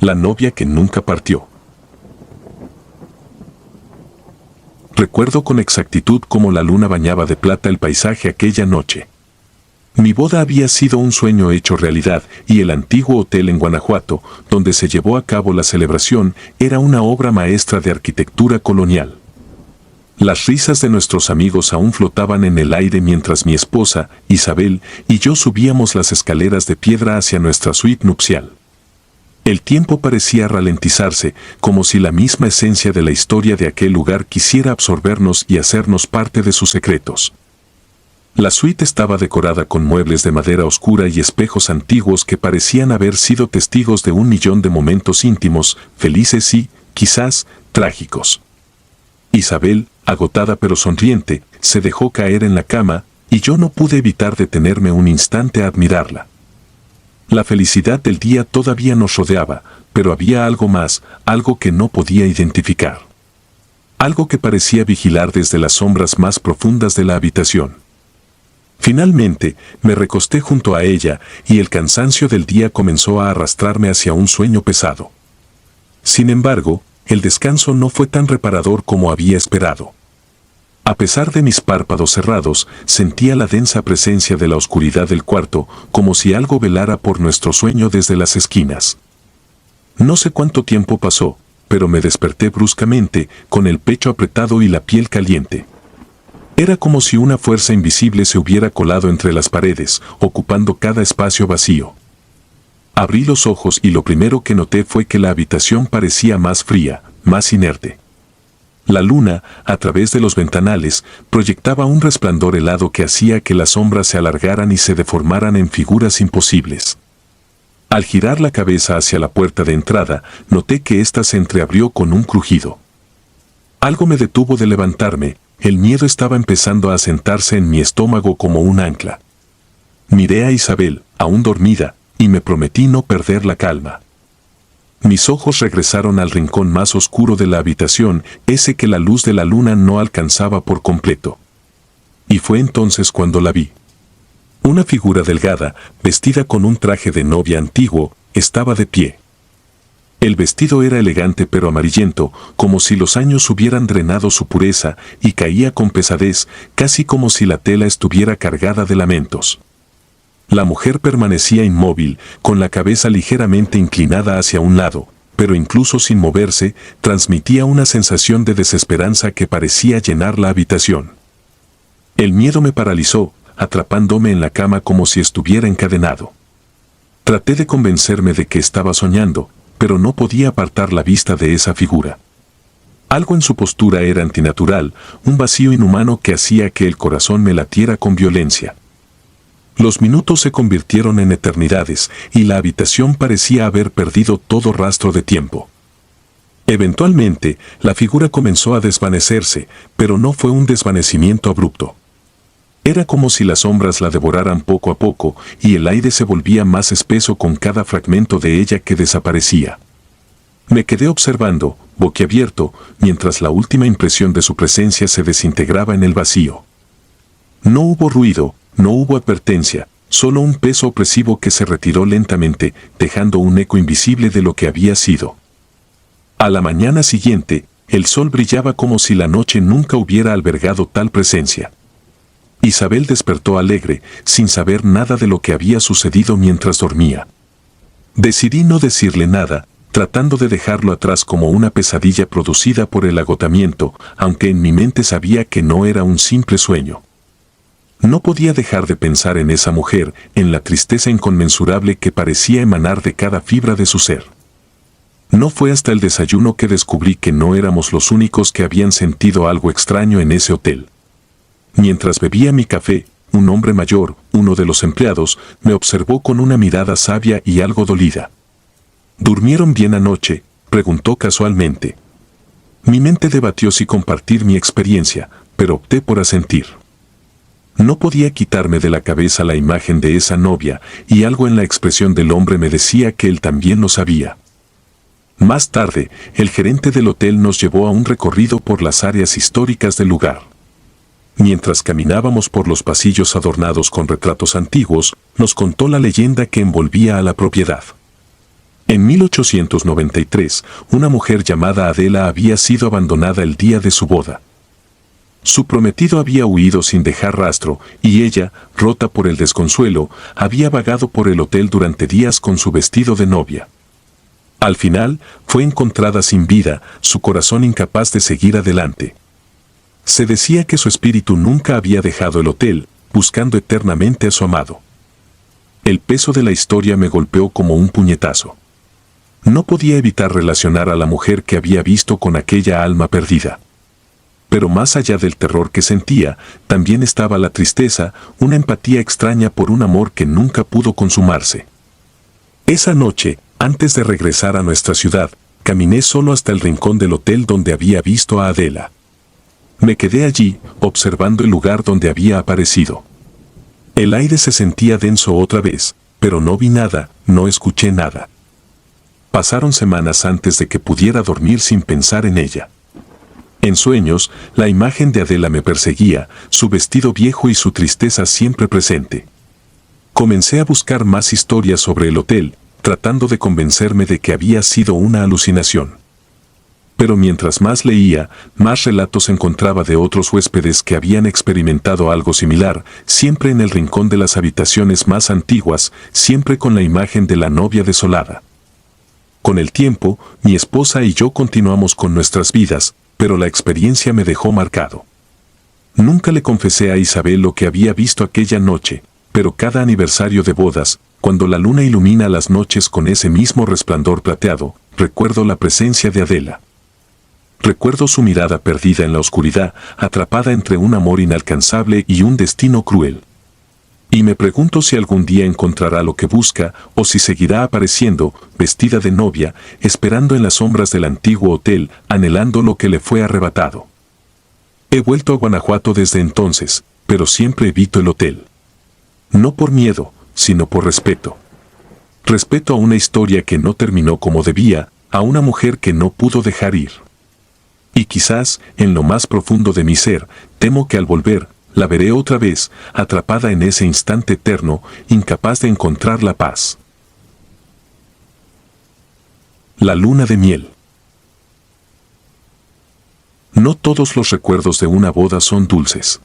la novia que nunca partió. Recuerdo con exactitud cómo la luna bañaba de plata el paisaje aquella noche. Mi boda había sido un sueño hecho realidad y el antiguo hotel en Guanajuato, donde se llevó a cabo la celebración, era una obra maestra de arquitectura colonial. Las risas de nuestros amigos aún flotaban en el aire mientras mi esposa, Isabel, y yo subíamos las escaleras de piedra hacia nuestra suite nupcial. El tiempo parecía ralentizarse, como si la misma esencia de la historia de aquel lugar quisiera absorbernos y hacernos parte de sus secretos. La suite estaba decorada con muebles de madera oscura y espejos antiguos que parecían haber sido testigos de 1.000.000 de momentos íntimos, felices y, quizás, trágicos. Isabel, agotada pero sonriente, se dejó caer en la cama, y yo no pude evitar detenerme un instante a admirarla. La felicidad del día todavía nos rodeaba, pero había algo más, algo que no podía identificar. Algo que parecía vigilar desde las sombras más profundas de la habitación. Finalmente, me recosté junto a ella, y el cansancio del día comenzó a arrastrarme hacia un sueño pesado. Sin embargo, el descanso no fue tan reparador como había esperado. A pesar de mis párpados cerrados, sentía la densa presencia de la oscuridad del cuarto, como si algo velara por nuestro sueño desde las esquinas. No sé cuánto tiempo pasó, pero me desperté bruscamente, con el pecho apretado y la piel caliente. Era como si una fuerza invisible se hubiera colado entre las paredes, ocupando cada espacio vacío. Abrí los ojos y lo primero que noté fue que la habitación parecía más fría, más inerte. La luna, a través de los ventanales, proyectaba un resplandor helado que hacía que las sombras se alargaran y se deformaran en figuras imposibles. Al girar la cabeza hacia la puerta de entrada, noté que ésta se entreabrió con un crujido. Algo me detuvo de levantarme, el miedo estaba empezando a asentarse en mi estómago como un ancla. Miré a Isabel, aún dormida, y me prometí no perder la calma. Mis ojos regresaron al rincón más oscuro de la habitación, ese que la luz de la luna no alcanzaba por completo. Y fue entonces cuando la vi. Una figura delgada, vestida con un traje de novia antiguo, estaba de pie. El vestido era elegante pero amarillento, como si los años hubieran drenado su pureza, y caía con pesadez, casi como si la tela estuviera cargada de lamentos. La mujer permanecía inmóvil, con la cabeza ligeramente inclinada hacia un lado, pero incluso sin moverse, transmitía una sensación de desesperanza que parecía llenar la habitación. El miedo me paralizó, atrapándome en la cama como si estuviera encadenado. Traté de convencerme de que estaba soñando, pero no podía apartar la vista de esa figura. Algo en su postura era antinatural, un vacío inhumano que hacía que el corazón me latiera con violencia. Los minutos se convirtieron en eternidades, y la habitación parecía haber perdido todo rastro de tiempo. Eventualmente, la figura comenzó a desvanecerse, pero no fue un desvanecimiento abrupto. Era como si las sombras la devoraran poco a poco, y el aire se volvía más espeso con cada fragmento de ella que desaparecía. Me quedé observando, boquiabierto, mientras la última impresión de su presencia se desintegraba en el vacío. No hubo ruido, no hubo advertencia, solo un peso opresivo que se retiró lentamente, dejando un eco invisible de lo que había sido. A la mañana siguiente, el sol brillaba como si la noche nunca hubiera albergado tal presencia. Isabel despertó alegre, sin saber nada de lo que había sucedido mientras dormía. Decidí no decirle nada, tratando de dejarlo atrás como una pesadilla producida por el agotamiento, aunque en mi mente sabía que no era un simple sueño. No podía dejar de pensar en esa mujer, en la tristeza inconmensurable que parecía emanar de cada fibra de su ser. No fue hasta el desayuno que descubrí que no éramos los únicos que habían sentido algo extraño en ese hotel. Mientras bebía mi café, un hombre mayor, uno de los empleados, me observó con una mirada sabia y algo dolida. ¿Durmieron bien anoche?, preguntó casualmente. Mi mente debatió si compartir mi experiencia, pero opté por asentir. No podía quitarme de la cabeza la imagen de esa novia, y algo en la expresión del hombre me decía que él también lo sabía. Más tarde, el gerente del hotel nos llevó a un recorrido por las áreas históricas del lugar. Mientras caminábamos por los pasillos adornados con retratos antiguos, nos contó la leyenda que envolvía a la propiedad. En 1893, una mujer llamada Adela había sido abandonada el día de su boda. Su prometido había huido sin dejar rastro, y ella, rota por el desconsuelo, había vagado por el hotel durante días con su vestido de novia. Al final, fue encontrada sin vida, su corazón incapaz de seguir adelante. Se decía que su espíritu nunca había dejado el hotel, buscando eternamente a su amado. El peso de la historia me golpeó como un puñetazo. No podía evitar relacionar a la mujer que había visto con aquella alma perdida. Pero más allá del terror que sentía, también estaba la tristeza, una empatía extraña por un amor que nunca pudo consumarse. Esa noche, antes de regresar a nuestra ciudad, caminé solo hasta el rincón del hotel donde había visto a Adela. Me quedé allí, observando el lugar donde había aparecido. El aire se sentía denso otra vez, pero no vi nada, no escuché nada. Pasaron semanas antes de que pudiera dormir sin pensar en ella. En sueños, la imagen de Adela me perseguía, su vestido viejo y su tristeza siempre presente. Comencé a buscar más historias sobre el hotel, tratando de convencerme de que había sido una alucinación. Pero mientras más leía, más relatos encontraba de otros huéspedes que habían experimentado algo similar, siempre en el rincón de las habitaciones más antiguas, siempre con la imagen de la novia desolada. Con el tiempo, mi esposa y yo continuamos con nuestras vidas, pero la experiencia me dejó marcado. Nunca le confesé a Isabel lo que había visto aquella noche, pero cada aniversario de bodas, cuando la luna ilumina las noches con ese mismo resplandor plateado, recuerdo la presencia de Adela. Recuerdo su mirada perdida en la oscuridad, atrapada entre un amor inalcanzable y un destino cruel. Y me pregunto si algún día encontrará lo que busca o si seguirá apareciendo, vestida de novia, esperando en las sombras del antiguo hotel, anhelando lo que le fue arrebatado. He vuelto a Guanajuato desde entonces, pero siempre evito el hotel. No por miedo, sino por respeto. Respeto a una historia que no terminó como debía, a una mujer que no pudo dejar ir. Y quizás, en lo más profundo de mi ser, temo que al volver, la veré otra vez, atrapada en ese instante eterno, incapaz de encontrar la paz. La luna de miel. No todos los recuerdos de una boda son dulces.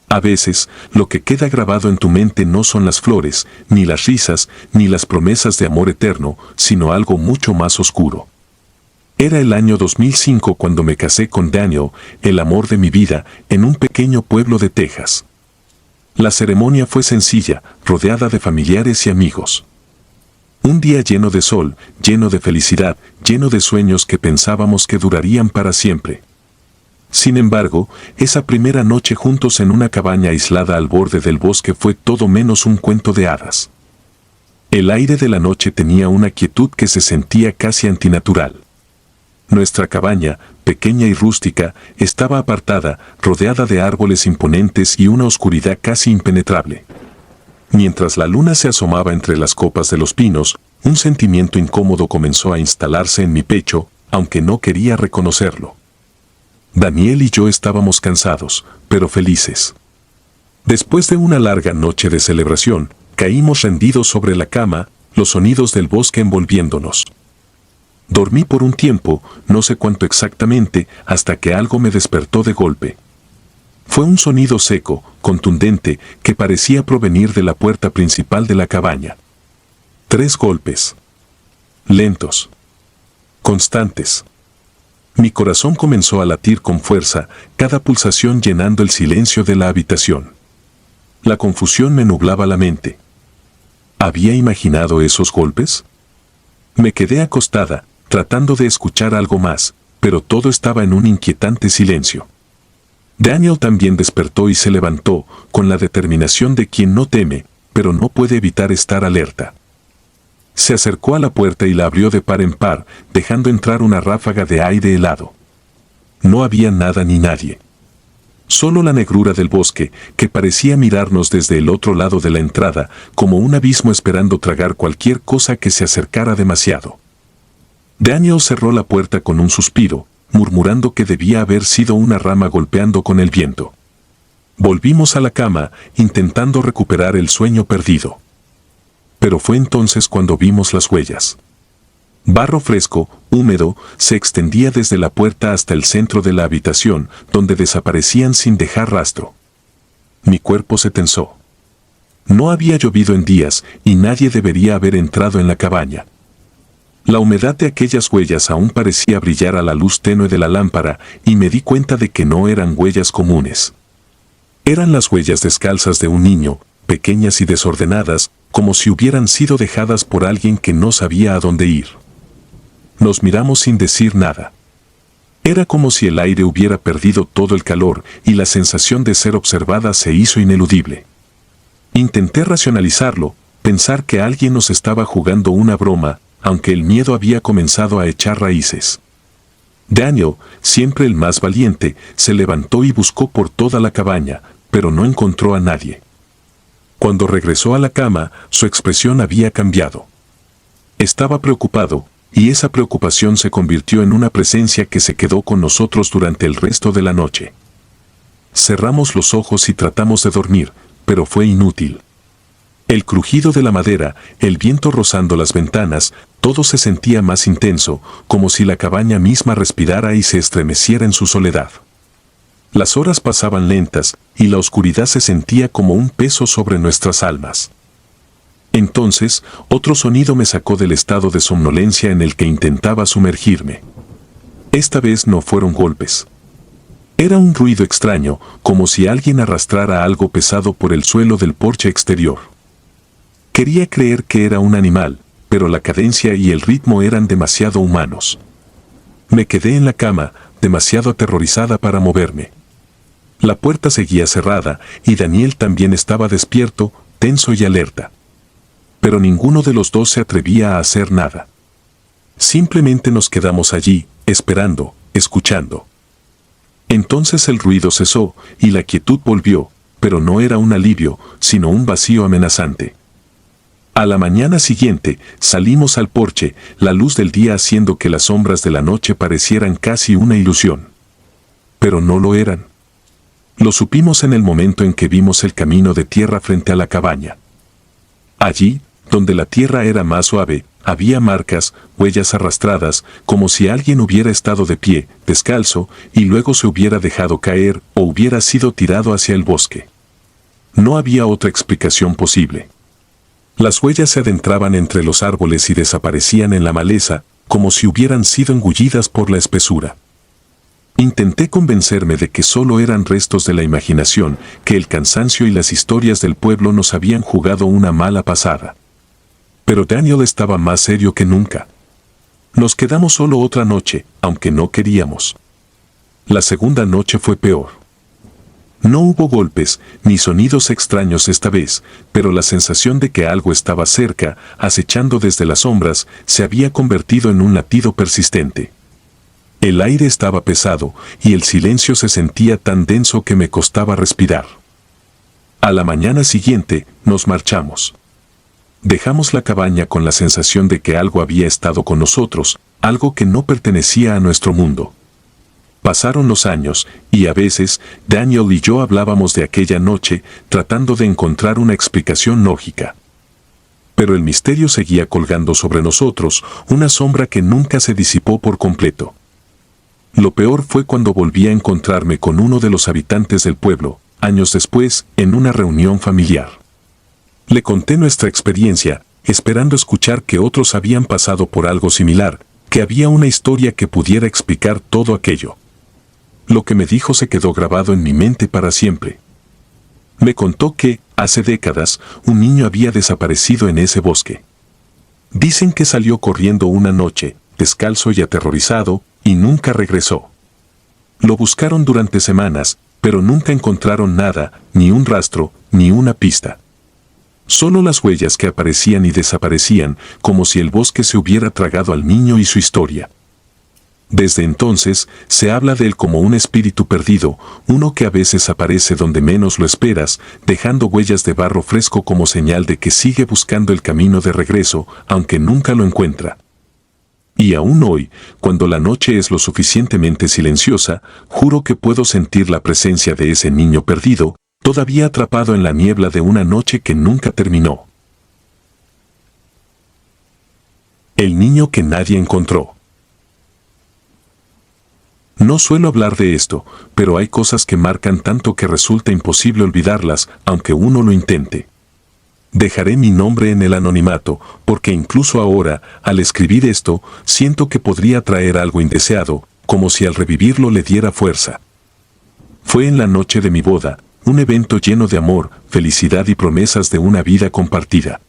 A veces, lo que queda grabado en tu mente no son las flores, ni las risas, ni las promesas de amor eterno, sino algo mucho más oscuro. Era el año 2005 cuando me casé con Daniel, el amor de mi vida, en un pequeño pueblo de Texas. La ceremonia fue sencilla, rodeada de familiares y amigos. Un día lleno de sol, lleno de felicidad, lleno de sueños que pensábamos que durarían para siempre. Sin embargo, esa primera noche juntos en una cabaña aislada al borde del bosque fue todo menos un cuento de hadas. El aire de la noche tenía una quietud que se sentía casi antinatural. Nuestra cabaña, pequeña y rústica, estaba apartada, rodeada de árboles imponentes y una oscuridad casi impenetrable. Mientras la luna se asomaba entre las copas de los pinos, un sentimiento incómodo comenzó a instalarse en mi pecho, aunque no quería reconocerlo. Daniel y yo estábamos cansados, pero felices. Después de una larga noche de celebración, caímos rendidos sobre la cama, los sonidos del bosque envolviéndonos. Dormí por un tiempo, no sé cuánto exactamente, hasta que algo me despertó de golpe. Fue un sonido seco, contundente, que parecía provenir de la puerta principal de la cabaña. 3 golpes. Lentos. Constantes. Mi corazón comenzó a latir con fuerza, cada pulsación llenando el silencio de la habitación. La confusión me nublaba la mente. ¿Había imaginado esos golpes? Me quedé acostada, tratando de escuchar algo más, pero todo estaba en un inquietante silencio. Daniel también despertó y se levantó, con la determinación de quien no teme, pero no puede evitar estar alerta. Se acercó a la puerta y la abrió de par en par, dejando entrar una ráfaga de aire helado. No había nada ni nadie. Solo la negrura del bosque, que parecía mirarnos desde el otro lado de la entrada, como un abismo esperando tragar cualquier cosa que se acercara demasiado. Daniel cerró la puerta con un suspiro, murmurando que debía haber sido una rama golpeando con el viento. Volvimos a la cama, intentando recuperar el sueño perdido. Pero fue entonces cuando vimos las huellas. Barro fresco, húmedo, se extendía desde la puerta hasta el centro de la habitación, donde desaparecían sin dejar rastro. Mi cuerpo se tensó. No había llovido en días y nadie debería haber entrado en la cabaña. La humedad de aquellas huellas aún parecía brillar a la luz tenue de la lámpara y me di cuenta de que no eran huellas comunes. Eran las huellas descalzas de un niño, pequeñas y desordenadas, como si hubieran sido dejadas por alguien que no sabía a dónde ir. Nos miramos sin decir nada. Era como si el aire hubiera perdido todo el calor y la sensación de ser observada se hizo ineludible. Intenté racionalizarlo, pensar que alguien nos estaba jugando una broma, aunque el miedo había comenzado a echar raíces. Daniel, siempre el más valiente, se levantó y buscó por toda la cabaña, pero no encontró a nadie. Cuando regresó a la cama, su expresión había cambiado. Estaba preocupado, y esa preocupación se convirtió en una presencia que se quedó con nosotros durante el resto de la noche. Cerramos los ojos y tratamos de dormir, pero fue inútil. El crujido de la madera, el viento rozando las ventanas, todo se sentía más intenso, como si la cabaña misma respirara y se estremeciera en su soledad. Las horas pasaban lentas, y la oscuridad se sentía como un peso sobre nuestras almas. Entonces, otro sonido me sacó del estado de somnolencia en el que intentaba sumergirme. Esta vez no fueron golpes. Era un ruido extraño, como si alguien arrastrara algo pesado por el suelo del porche exterior. Quería creer que era un animal, pero la cadencia y el ritmo eran demasiado humanos. Me quedé en la cama, demasiado aterrorizada para moverme. La puerta seguía cerrada, y Daniel también estaba despierto, tenso y alerta. Pero ninguno de los dos se atrevía a hacer nada. Simplemente nos quedamos allí, esperando, escuchando. Entonces el ruido cesó, y la quietud volvió, pero no era un alivio, sino un vacío amenazante. A la mañana siguiente, salimos al porche, la luz del día haciendo que las sombras de la noche parecieran casi una ilusión. Pero no lo eran. Lo supimos en el momento en que vimos el camino de tierra frente a la cabaña. Allí, donde la tierra era más suave, había marcas, huellas arrastradas, como si alguien hubiera estado de pie, descalzo, y luego se hubiera dejado caer o hubiera sido tirado hacia el bosque. No había otra explicación posible. Las huellas se adentraban entre los árboles y desaparecían en la maleza, como si hubieran sido engullidas por la espesura. Intenté convencerme de que solo eran restos de la imaginación, que el cansancio y las historias del pueblo nos habían jugado una mala pasada. Pero Daniel estaba más serio que nunca. Nos quedamos solo otra noche, aunque no queríamos. La segunda noche fue peor. No hubo golpes, ni sonidos extraños esta vez, pero la sensación de que algo estaba cerca, acechando desde las sombras, se había convertido en un latido persistente. El aire estaba pesado, y el silencio se sentía tan denso que me costaba respirar. A la mañana siguiente, nos marchamos. Dejamos la cabaña con la sensación de que algo había estado con nosotros, algo que no pertenecía a nuestro mundo. Pasaron los años, y a veces, Daniel y yo hablábamos de aquella noche, tratando de encontrar una explicación lógica. Pero el misterio seguía colgando sobre nosotros, una sombra que nunca se disipó por completo. Lo peor fue cuando volví a encontrarme con uno de los habitantes del pueblo, años después, en una reunión familiar. Le conté nuestra experiencia, esperando escuchar que otros habían pasado por algo similar, que había una historia que pudiera explicar todo aquello. Lo que me dijo se quedó grabado en mi mente para siempre. Me contó que, hace décadas, un niño había desaparecido en ese bosque. Dicen que salió corriendo una noche, descalzo y aterrorizado, y nunca regresó. Lo buscaron durante semanas, pero nunca encontraron nada, ni un rastro, ni una pista. Solo las huellas que aparecían y desaparecían, como si el bosque se hubiera tragado al niño y su historia. Desde entonces, se habla de él como un espíritu perdido, uno que a veces aparece donde menos lo esperas, dejando huellas de barro fresco como señal de que sigue buscando el camino de regreso, aunque nunca lo encuentra. Y aún hoy, cuando la noche es lo suficientemente silenciosa, juro que puedo sentir la presencia de ese niño perdido, todavía atrapado en la niebla de una noche que nunca terminó. El niño que nadie encontró. No suelo hablar de esto, pero hay cosas que marcan tanto que resulta imposible olvidarlas, aunque uno lo intente. Dejaré mi nombre en el anonimato, porque incluso ahora, al escribir esto, siento que podría traer algo indeseado, como si al revivirlo le diera fuerza. Fue en la noche de mi boda, un evento lleno de amor, felicidad y promesas de una vida compartida.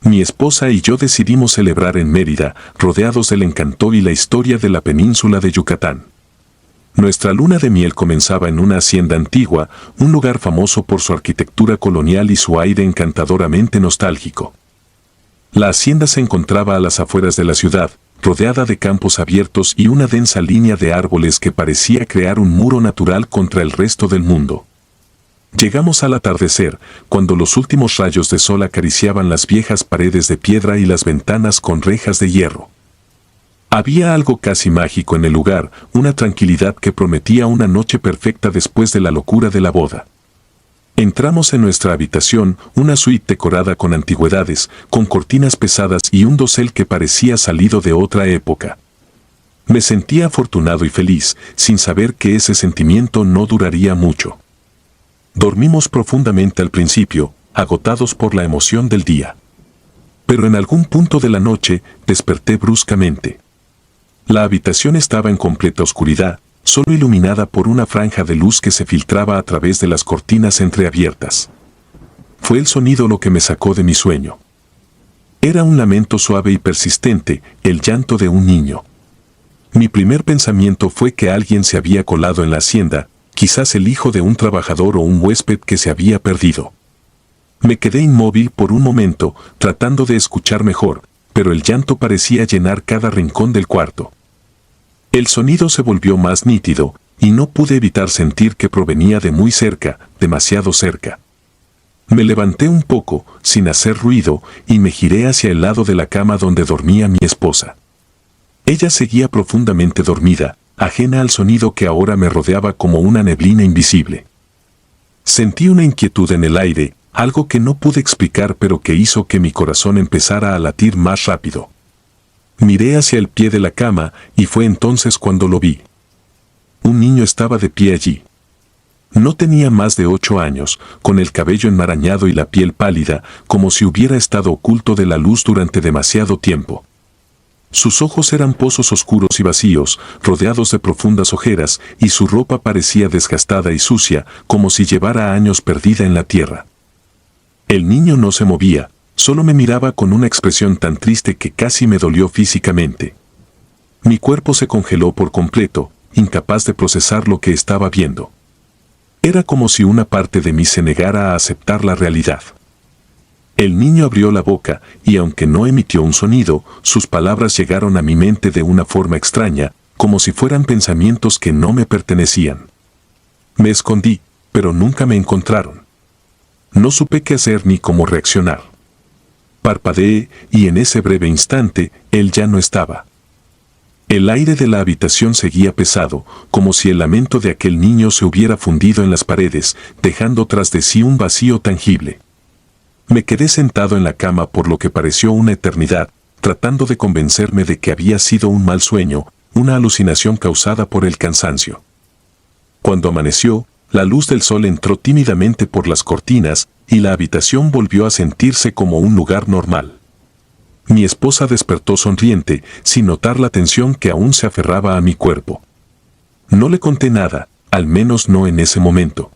Mi esposa y yo decidimos celebrar en Mérida, rodeados del encanto y la historia de la península de Yucatán. Nuestra luna de miel comenzaba en una hacienda antigua, un lugar famoso por su arquitectura colonial y su aire encantadoramente nostálgico. La hacienda se encontraba a las afueras de la ciudad, rodeada de campos abiertos y una densa línea de árboles que parecía crear un muro natural contra el resto del mundo. Llegamos al atardecer, cuando los últimos rayos de sol acariciaban las viejas paredes de piedra y las ventanas con rejas de hierro. Había algo casi mágico en el lugar, una tranquilidad que prometía una noche perfecta después de la locura de la boda. Entramos en nuestra habitación, una suite decorada con antigüedades, con cortinas pesadas y un dosel que parecía salido de otra época. Me sentía afortunado y feliz, sin saber que ese sentimiento no duraría mucho. Dormimos profundamente al principio, agotados por la emoción del día. Pero en algún punto de la noche, desperté bruscamente. La habitación estaba en completa oscuridad, solo iluminada por una franja de luz que se filtraba a través de las cortinas entreabiertas. Fue el sonido lo que me sacó de mi sueño. Era un lamento suave y persistente, el llanto de un niño. Mi primer pensamiento fue que alguien se había colado en la hacienda, quizás el hijo de un trabajador o un huésped que se había perdido. Me quedé inmóvil por un momento, tratando de escuchar mejor, pero el llanto parecía llenar cada rincón del cuarto. El sonido se volvió más nítido, y no pude evitar sentir que provenía de muy cerca, demasiado cerca. Me levanté un poco, sin hacer ruido, y me giré hacia el lado de la cama donde dormía mi esposa. Ella seguía profundamente dormida, ajena al sonido que ahora me rodeaba como una neblina invisible. Sentí una inquietud en el aire, algo que no pude explicar pero que hizo que mi corazón empezara a latir más rápido. Miré hacia el pie de la cama y fue entonces cuando lo vi. Un niño estaba de pie allí. No tenía más de 8 años, con el cabello enmarañado y la piel pálida, como si hubiera estado oculto de la luz durante demasiado tiempo. Sus ojos eran pozos oscuros y vacíos, rodeados de profundas ojeras, y su ropa parecía desgastada y sucia, como si llevara años perdida en la tierra. El niño no se movía, solo me miraba con una expresión tan triste que casi me dolió físicamente. Mi cuerpo se congeló por completo, incapaz de procesar lo que estaba viendo. Era como si una parte de mí se negara a aceptar la realidad. El niño abrió la boca, y aunque no emitió un sonido, sus palabras llegaron a mi mente de una forma extraña, como si fueran pensamientos que no me pertenecían. Me escondí, pero nunca me encontraron. No supe qué hacer ni cómo reaccionar. Parpadeé, y en ese breve instante, él ya no estaba. El aire de la habitación seguía pesado, como si el lamento de aquel niño se hubiera fundido en las paredes, dejando tras de sí un vacío tangible. Me quedé sentado en la cama por lo que pareció una eternidad, tratando de convencerme de que había sido un mal sueño, una alucinación causada por el cansancio. Cuando amaneció, la luz del sol entró tímidamente por las cortinas, y la habitación volvió a sentirse como un lugar normal. Mi esposa despertó sonriente, sin notar la tensión que aún se aferraba a mi cuerpo. No le conté nada, al menos no en ese momento.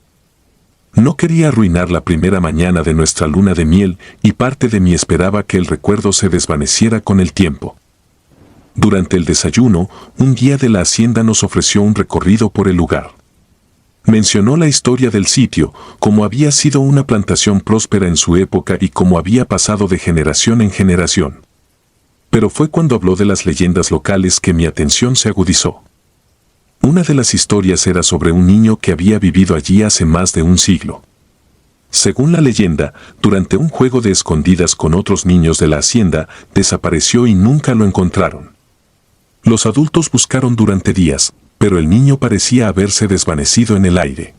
No quería arruinar la primera mañana de nuestra luna de miel, y parte de mí esperaba que el recuerdo se desvaneciera con el tiempo. Durante el desayuno, un guía de la hacienda nos ofreció un recorrido por el lugar. Mencionó la historia del sitio, cómo había sido una plantación próspera en su época y cómo había pasado de generación en generación. Pero fue cuando habló de las leyendas locales que mi atención se agudizó. Una de las historias era sobre un niño que había vivido allí hace más de un siglo. Según la leyenda, durante un juego de escondidas con otros niños de la hacienda, desapareció y nunca lo encontraron. Los adultos buscaron durante días, pero el niño parecía haberse desvanecido en el aire.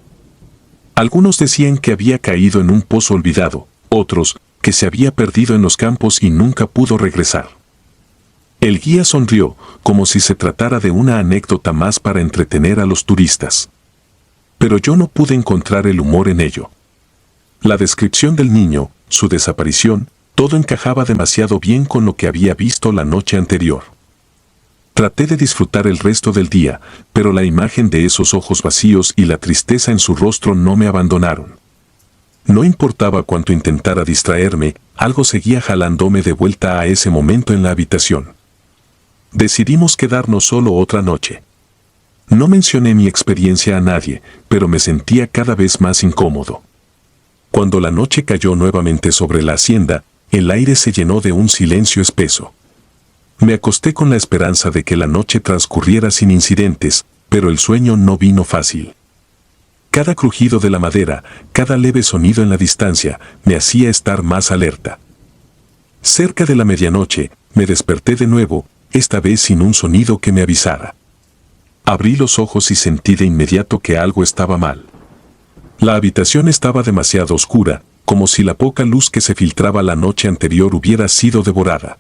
Algunos decían que había caído en un pozo olvidado, otros, que se había perdido en los campos y nunca pudo regresar. El guía sonrió, como si se tratara de una anécdota más para entretener a los turistas. Pero yo no pude encontrar el humor en ello. La descripción del niño, su desaparición, todo encajaba demasiado bien con lo que había visto la noche anterior. Traté de disfrutar el resto del día, pero la imagen de esos ojos vacíos y la tristeza en su rostro no me abandonaron. No importaba cuánto intentara distraerme, algo seguía jalándome de vuelta a ese momento en la habitación. Decidimos quedarnos solo otra noche. No mencioné mi experiencia a nadie, pero me sentía cada vez más incómodo. Cuando la noche cayó nuevamente sobre la hacienda, el aire se llenó de un silencio espeso. Me acosté con la esperanza de que la noche transcurriera sin incidentes, pero el sueño no vino fácil. Cada crujido de la madera, cada leve sonido en la distancia, me hacía estar más alerta. Cerca de la medianoche, me desperté de nuevo, esta vez sin un sonido que me avisara. Abrí los ojos y sentí de inmediato que algo estaba mal. La habitación estaba demasiado oscura, como si la poca luz que se filtraba la noche anterior hubiera sido devorada.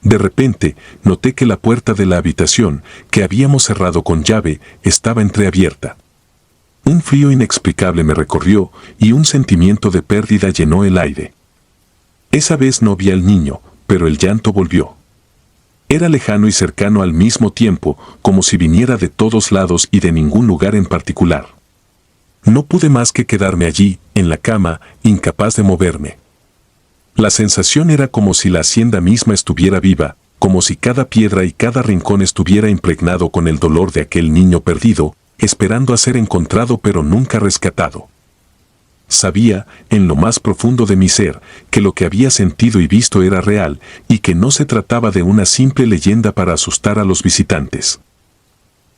De repente, noté que la puerta de la habitación, que habíamos cerrado con llave, estaba entreabierta. Un frío inexplicable me recorrió y un sentimiento de pérdida llenó el aire. Esa vez no vi al niño, pero el llanto volvió. Era lejano y cercano al mismo tiempo, como si viniera de todos lados y de ningún lugar en particular. No pude más que quedarme allí, en la cama, incapaz de moverme. La sensación era como si la hacienda misma estuviera viva, como si cada piedra y cada rincón estuviera impregnado con el dolor de aquel niño perdido, esperando a ser encontrado pero nunca rescatado. Sabía, en lo más profundo de mi ser, que lo que había sentido y visto era real, y que no se trataba de una simple leyenda para asustar a los visitantes.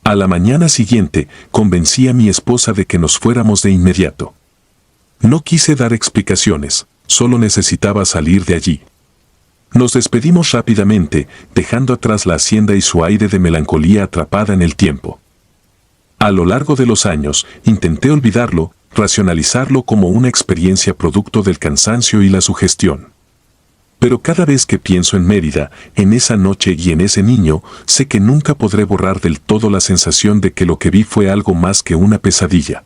A la mañana siguiente, convencí a mi esposa de que nos fuéramos de inmediato. No quise dar explicaciones, solo necesitaba salir de allí. Nos despedimos rápidamente, dejando atrás la hacienda y su aire de melancolía atrapada en el tiempo. A lo largo de los años, intenté olvidarlo, racionalizarlo como una experiencia producto del cansancio y la sugestión. Pero cada vez que pienso en Mérida, en esa noche y en ese niño, sé que nunca podré borrar del todo la sensación de que lo que vi fue algo más que una pesadilla.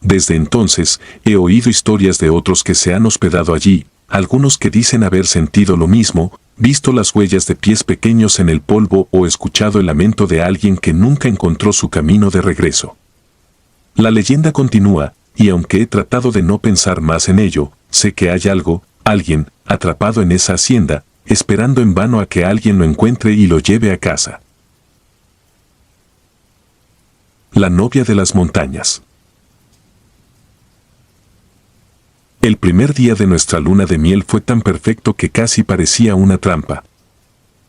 Desde entonces, he oído historias de otros que se han hospedado allí, algunos que dicen haber sentido lo mismo, visto las huellas de pies pequeños en el polvo o escuchado el lamento de alguien que nunca encontró su camino de regreso. La leyenda continúa, y aunque he tratado de no pensar más en ello, sé que hay algo, alguien, atrapado en esa hacienda, esperando en vano a que alguien lo encuentre y lo lleve a casa. La novia de las montañas. El primer día de nuestra luna de miel fue tan perfecto que casi parecía una trampa.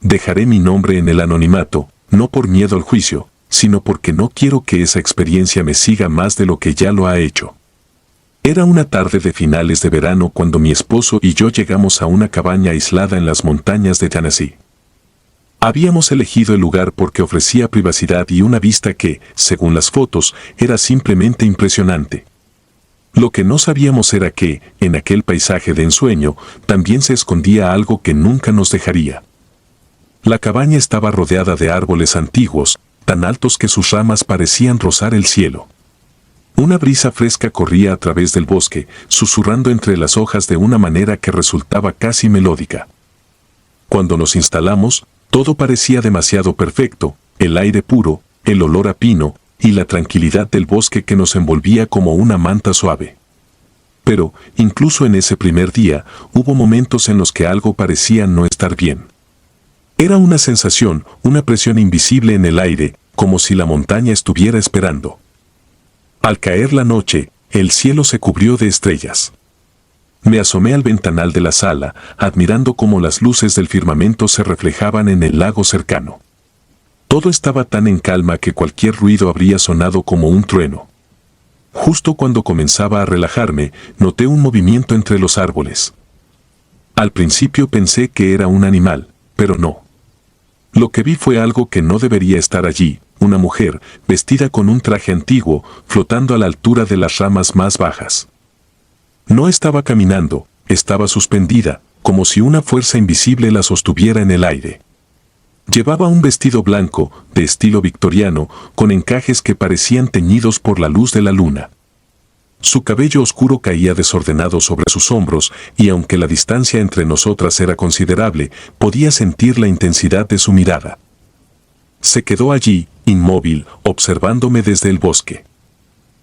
Dejaré mi nombre en el anonimato, no por miedo al juicio, sino porque no quiero que esa experiencia me siga más de lo que ya lo ha hecho. Era una tarde de finales de verano cuando mi esposo y yo llegamos a una cabaña aislada en las montañas de Tennessee. Habíamos elegido el lugar porque ofrecía privacidad y una vista que, según las fotos, era simplemente impresionante. Lo que no sabíamos era que, en aquel paisaje de ensueño, también se escondía algo que nunca nos dejaría. La cabaña estaba rodeada de árboles antiguos, tan altos que sus ramas parecían rozar el cielo. Una brisa fresca corría a través del bosque, susurrando entre las hojas de una manera que resultaba casi melódica. Cuando nos instalamos, todo parecía demasiado perfecto, el aire puro, el olor a pino, y la tranquilidad del bosque que nos envolvía como una manta suave. Pero, incluso en ese primer día, hubo momentos en los que algo parecía no estar bien. Era una sensación, una presión invisible en el aire, como si la montaña estuviera esperando. Al caer la noche, el cielo se cubrió de estrellas. Me asomé al ventanal de la sala, admirando cómo las luces del firmamento se reflejaban en el lago cercano. Todo estaba tan en calma que cualquier ruido habría sonado como un trueno. Justo cuando comenzaba a relajarme, noté un movimiento entre los árboles. Al principio pensé que era un animal, pero no. Lo que vi fue algo que no debería estar allí, una mujer, vestida con un traje antiguo, flotando a la altura de las ramas más bajas. No estaba caminando, estaba suspendida, como si una fuerza invisible la sostuviera en el aire. Llevaba un vestido blanco, de estilo victoriano, con encajes que parecían teñidos por la luz de la luna. Su cabello oscuro caía desordenado sobre sus hombros y aunque la distancia entre nosotras era considerable, podía sentir la intensidad de su mirada. Se quedó allí, inmóvil, observándome desde el bosque.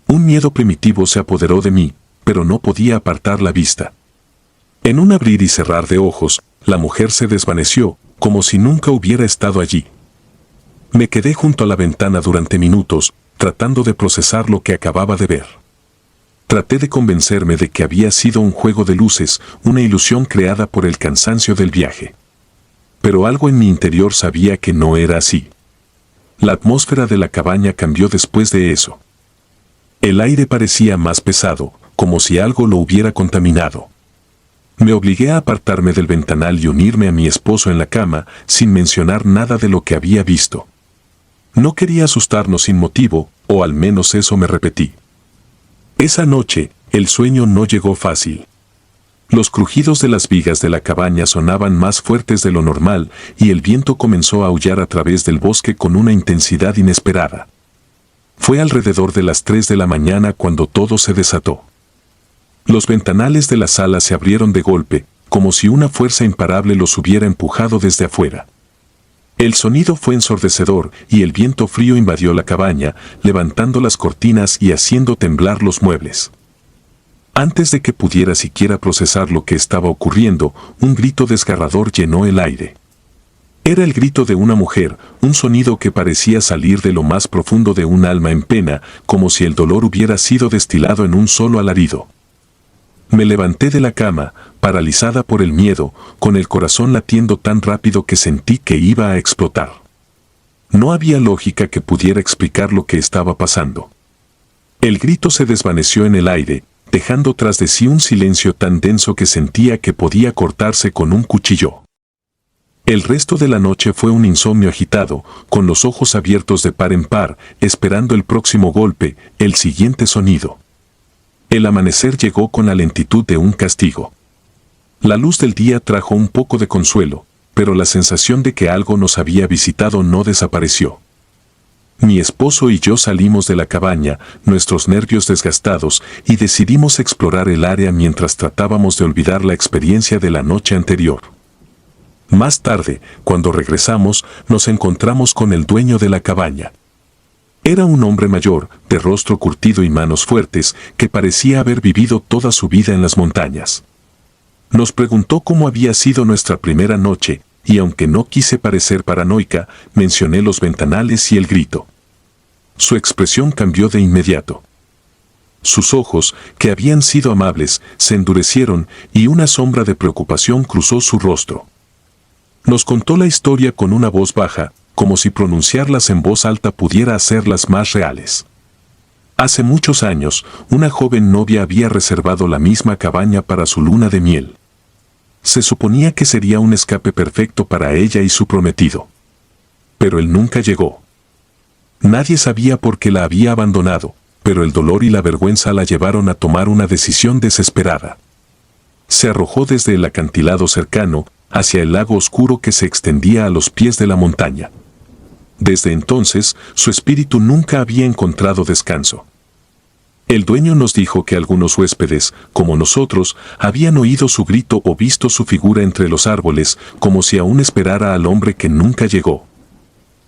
Un miedo primitivo se apoderó de mí, pero no podía apartar la vista. En un abrir y cerrar de ojos, la mujer se desvaneció, como si nunca hubiera estado allí. Me quedé junto a la ventana durante minutos, tratando de procesar lo que acababa de ver. Traté de convencerme de que había sido un juego de luces, una ilusión creada por el cansancio del viaje. Pero algo en mi interior sabía que no era así. La atmósfera de la cabaña cambió después de eso. El aire parecía más pesado, como si algo lo hubiera contaminado. Me obligué a apartarme del ventanal y unirme a mi esposo en la cama, sin mencionar nada de lo que había visto. No quería asustarnos sin motivo, o al menos eso me repetí. Esa noche, el sueño no llegó fácil. Los crujidos de las vigas de la cabaña sonaban más fuertes de lo normal y el viento comenzó a aullar a través del bosque con una intensidad inesperada. Fue alrededor de las 3 de la mañana cuando todo se desató. Los ventanales de la sala se abrieron de golpe, como si una fuerza imparable los hubiera empujado desde afuera. El sonido fue ensordecedor y el viento frío invadió la cabaña, levantando las cortinas y haciendo temblar los muebles. Antes de que pudiera siquiera procesar lo que estaba ocurriendo, un grito desgarrador llenó el aire. Era el grito de una mujer, un sonido que parecía salir de lo más profundo de un alma en pena, como si el dolor hubiera sido destilado en un solo alarido. Me levanté de la cama, paralizada por el miedo, con el corazón latiendo tan rápido que sentí que iba a explotar. No había lógica que pudiera explicar lo que estaba pasando. El grito se desvaneció en el aire, dejando tras de sí un silencio tan denso que sentía que podía cortarse con un cuchillo. El resto de la noche fue un insomnio agitado, con los ojos abiertos de par en par, esperando el próximo golpe, el siguiente sonido. El amanecer llegó con la lentitud de un castigo. La luz del día trajo un poco de consuelo, pero la sensación de que algo nos había visitado no desapareció. Mi esposo y yo salimos de la cabaña, nuestros nervios desgastados, y decidimos explorar el área mientras tratábamos de olvidar la experiencia de la noche anterior. Más tarde, cuando regresamos, nos encontramos con el dueño de la cabaña. Era un hombre mayor, de rostro curtido y manos fuertes, que parecía haber vivido toda su vida en las montañas. Nos preguntó cómo había sido nuestra primera noche, y aunque no quise parecer paranoica, mencioné los ventanales y el grito. Su expresión cambió de inmediato. Sus ojos, que habían sido amables, se endurecieron y una sombra de preocupación cruzó su rostro. Nos contó la historia con una voz baja, como si pronunciarlas en voz alta pudiera hacerlas más reales. Hace muchos años, una joven novia había reservado la misma cabaña para su luna de miel. Se suponía que sería un escape perfecto para ella y su prometido. Pero él nunca llegó. Nadie sabía por qué la había abandonado, pero el dolor y la vergüenza la llevaron a tomar una decisión desesperada. Se arrojó desde el acantilado cercano, hacia el lago oscuro que se extendía a los pies de la montaña. Desde entonces, su espíritu nunca había encontrado descanso. El dueño nos dijo que algunos huéspedes, como nosotros, habían oído su grito o visto su figura entre los árboles, como si aún esperara al hombre que nunca llegó.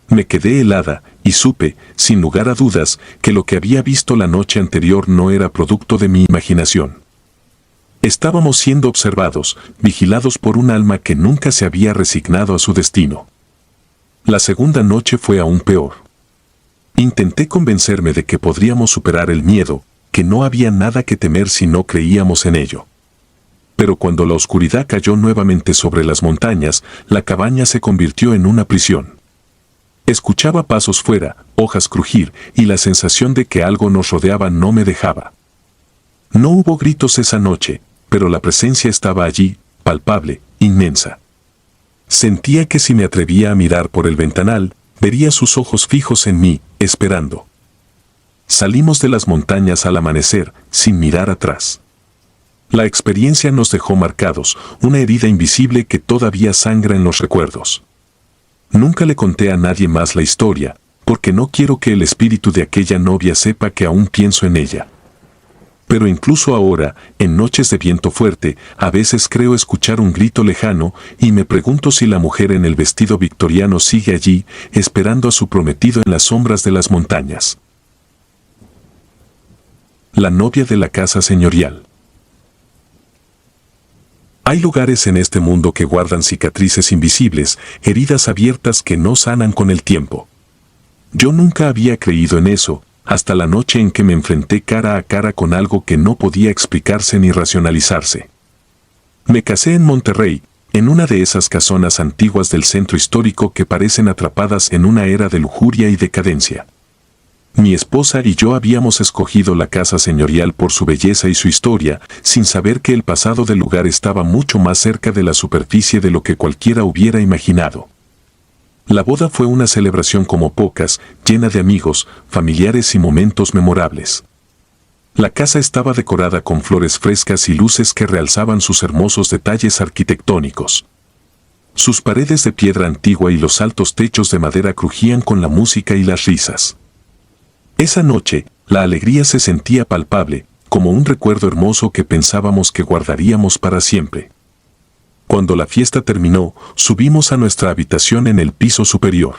Me quedé helada, y supe, sin lugar a dudas, que lo que había visto la noche anterior no era producto de mi imaginación. Estábamos siendo observados, vigilados por un alma que nunca se había resignado a su destino. La segunda noche fue aún peor. Intenté convencerme de que podríamos superar el miedo, que no había nada que temer si no creíamos en ello. Pero cuando la oscuridad cayó nuevamente sobre las montañas, la cabaña se convirtió en una prisión. Escuchaba pasos fuera, hojas crujir, y la sensación de que algo nos rodeaba no me dejaba. No hubo gritos esa noche, pero la presencia estaba allí, palpable, inmensa. Sentía que si me atrevía a mirar por el ventanal, vería sus ojos fijos en mí, esperando. Salimos de las montañas al amanecer, sin mirar atrás. La experiencia nos dejó marcados, una herida invisible que todavía sangra en los recuerdos. Nunca le conté a nadie más la historia, porque no quiero que el espíritu de aquella novia sepa que aún pienso en ella. Pero incluso ahora, en noches de viento fuerte, a veces creo escuchar un grito lejano y me pregunto si la mujer en el vestido victoriano sigue allí, esperando a su prometido en las sombras de las montañas. La novia de la casa señorial. Hay lugares en este mundo que guardan cicatrices invisibles, heridas abiertas que no sanan con el tiempo. Yo nunca había creído en eso, hasta la noche en que me enfrenté cara a cara con algo que no podía explicarse ni racionalizarse. Me casé en Monterrey, en una de esas casonas antiguas del centro histórico que parecen atrapadas en una era de lujuria y decadencia. Mi esposa y yo habíamos escogido la casa señorial por su belleza y su historia, sin saber que el pasado del lugar estaba mucho más cerca de la superficie de lo que cualquiera hubiera imaginado. La boda fue una celebración como pocas, llena de amigos, familiares y momentos memorables. La casa estaba decorada con flores frescas y luces que realzaban sus hermosos detalles arquitectónicos. Sus paredes de piedra antigua y los altos techos de madera crujían con la música y las risas. Esa noche, la alegría se sentía palpable, como un recuerdo hermoso que pensábamos que guardaríamos para siempre. Cuando la fiesta terminó, subimos a nuestra habitación en el piso superior.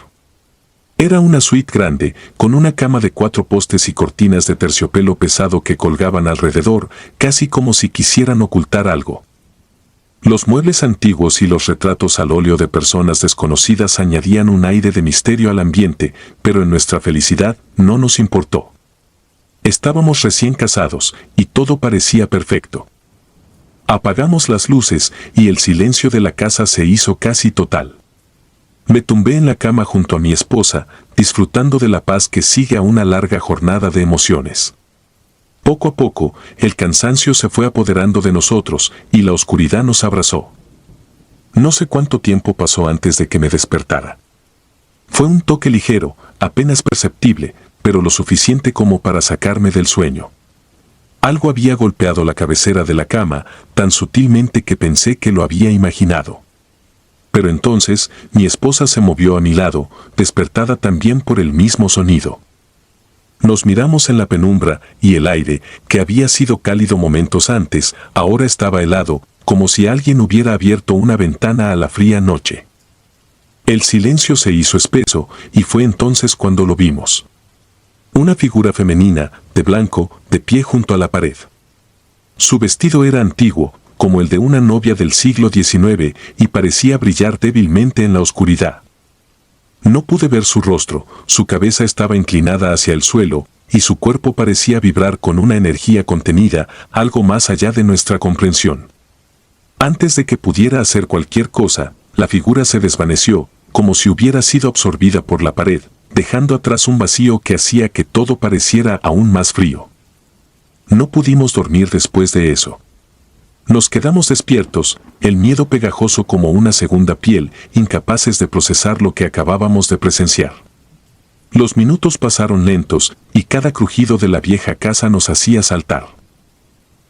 Era una suite grande, con una cama de 4 postes y cortinas de terciopelo pesado que colgaban alrededor, casi como si quisieran ocultar algo. Los muebles antiguos y los retratos al óleo de personas desconocidas añadían un aire de misterio al ambiente, pero en nuestra felicidad no nos importó. Estábamos recién casados, y todo parecía perfecto. Apagamos las luces y el silencio de la casa se hizo casi total. Me tumbé en la cama junto a mi esposa, disfrutando de la paz que sigue a una larga jornada de emociones. Poco a poco, el cansancio se fue apoderando de nosotros y la oscuridad nos abrazó. No sé cuánto tiempo pasó antes de que me despertara. Fue un toque ligero, apenas perceptible, pero lo suficiente como para sacarme del sueño. Algo había golpeado la cabecera de la cama, tan sutilmente que pensé que lo había imaginado. Pero entonces, mi esposa se movió a mi lado, despertada también por el mismo sonido. Nos miramos en la penumbra, y el aire, que había sido cálido momentos antes, ahora estaba helado, como si alguien hubiera abierto una ventana a la fría noche. El silencio se hizo espeso, y fue entonces cuando lo vimos. Una figura femenina, de blanco, de pie junto a la pared. Su vestido era antiguo, como el de una novia del siglo XIX, y parecía brillar débilmente en la oscuridad. No pude ver su rostro, su cabeza estaba inclinada hacia el suelo, y su cuerpo parecía vibrar con una energía contenida, algo más allá de nuestra comprensión. Antes de que pudiera hacer cualquier cosa, la figura se desvaneció, como si hubiera sido absorbida por la pared, dejando atrás un vacío que hacía que todo pareciera aún más frío. No pudimos dormir después de eso. Nos quedamos despiertos, el miedo pegajoso como una segunda piel, incapaces de procesar lo que acabábamos de presenciar. Los minutos pasaron lentos, y cada crujido de la vieja casa nos hacía saltar.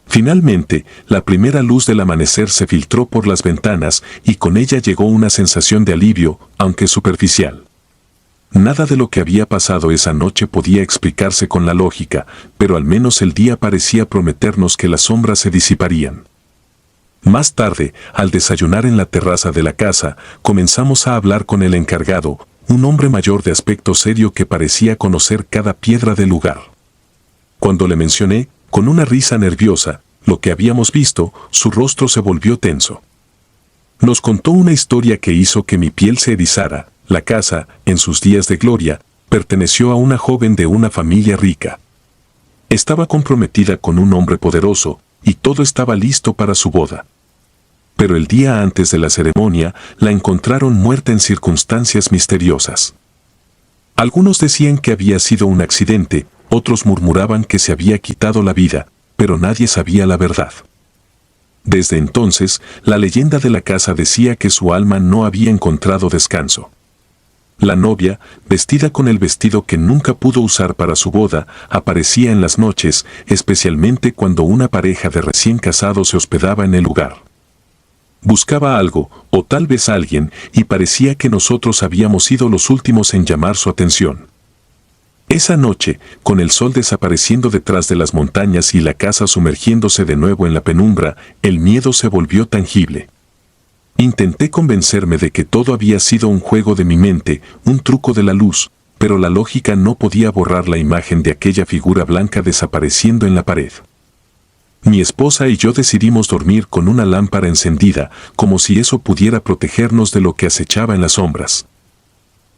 Finalmente, la primera luz del amanecer se filtró por las ventanas, y con ella llegó una sensación de alivio, aunque superficial. Nada de lo que había pasado esa noche podía explicarse con la lógica, pero al menos el día parecía prometernos que las sombras se disiparían. Más tarde, al desayunar en la terraza de la casa, comenzamos a hablar con el encargado, un hombre mayor de aspecto serio que parecía conocer cada piedra del lugar. Cuando le mencioné, con una risa nerviosa, lo que habíamos visto, su rostro se volvió tenso. Nos contó una historia que hizo que mi piel se erizara. La casa, en sus días de gloria, perteneció a una joven de una familia rica. Estaba comprometida con un hombre poderoso, y todo estaba listo para su boda. Pero el día antes de la ceremonia, la encontraron muerta en circunstancias misteriosas. Algunos decían que había sido un accidente, otros murmuraban que se había quitado la vida, pero nadie sabía la verdad. Desde entonces, la leyenda de la casa decía que su alma no había encontrado descanso. La novia, vestida con el vestido que nunca pudo usar para su boda, aparecía en las noches, especialmente cuando una pareja de recién casados se hospedaba en el lugar. Buscaba algo, o tal vez alguien, y parecía que nosotros habíamos sido los últimos en llamar su atención. Esa noche, con el sol desapareciendo detrás de las montañas y la casa sumergiéndose de nuevo en la penumbra, el miedo se volvió tangible. Intenté convencerme de que todo había sido un juego de mi mente, un truco de la luz, pero la lógica no podía borrar la imagen de aquella figura blanca desapareciendo en la pared. Mi esposa y yo decidimos dormir con una lámpara encendida, como si eso pudiera protegernos de lo que acechaba en las sombras.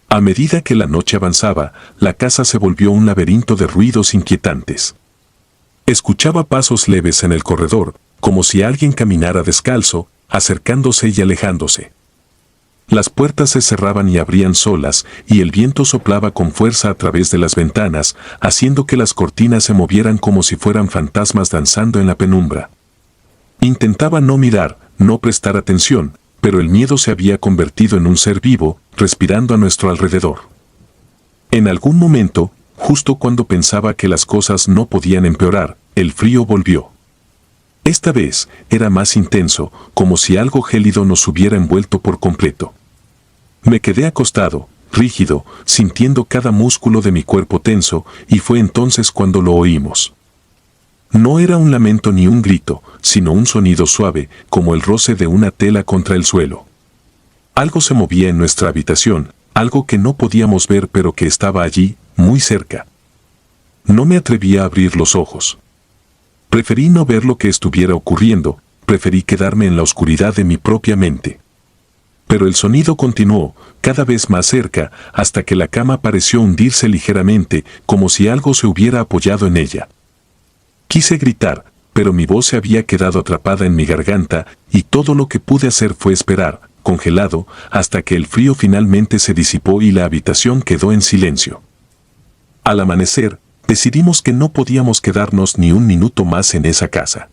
A medida que la noche avanzaba, la casa se volvió un laberinto de ruidos inquietantes. Escuchaba pasos leves en el corredor, como si alguien caminara descalzo, acercándose y alejándose. Las puertas se cerraban y abrían solas, y el viento soplaba con fuerza a través de las ventanas, haciendo que las cortinas se movieran como si fueran fantasmas danzando en la penumbra. Intentaba no mirar, no prestar atención, pero el miedo se había convertido en un ser vivo, respirando a nuestro alrededor. En algún momento, justo cuando pensaba que las cosas no podían empeorar, el frío volvió. Esta vez era más intenso, como si algo gélido nos hubiera envuelto por completo. Me quedé acostado, rígido, sintiendo cada músculo de mi cuerpo tenso, y fue entonces cuando lo oímos. No era un lamento ni un grito, sino un sonido suave, como el roce de una tela contra el suelo. Algo se movía en nuestra habitación, algo que no podíamos ver pero que estaba allí, muy cerca. No me atrevía a abrir los ojos. Preferí no ver lo que estuviera ocurriendo, preferí quedarme en la oscuridad de mi propia mente. Pero el sonido continuó, cada vez más cerca, hasta que la cama pareció hundirse ligeramente, como si algo se hubiera apoyado en ella. Quise gritar, pero mi voz se había quedado atrapada en mi garganta, y todo lo que pude hacer fue esperar, congelado, hasta que el frío finalmente se disipó y la habitación quedó en silencio. Al amanecer, decidimos que no podíamos quedarnos ni un minuto más en esa casa.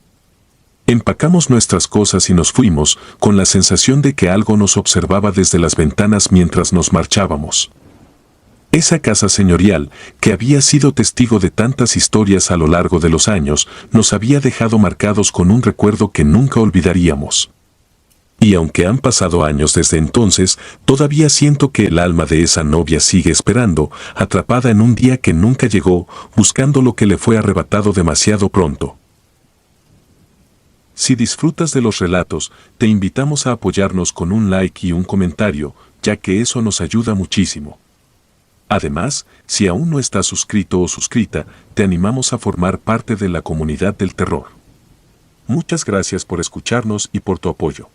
Empacamos nuestras cosas y nos fuimos, con la sensación de que algo nos observaba desde las ventanas mientras nos marchábamos. Esa casa señorial, que había sido testigo de tantas historias a lo largo de los años, nos había dejado marcados con un recuerdo que nunca olvidaríamos. Y aunque han pasado años desde entonces, todavía siento que el alma de esa novia sigue esperando, atrapada en un día que nunca llegó, buscando lo que le fue arrebatado demasiado pronto. Si disfrutas de los relatos, te invitamos a apoyarnos con un like y un comentario, ya que eso nos ayuda muchísimo. Además, si aún no estás suscrito o suscrita, te animamos a formar parte de la comunidad del terror. Muchas gracias por escucharnos y por tu apoyo.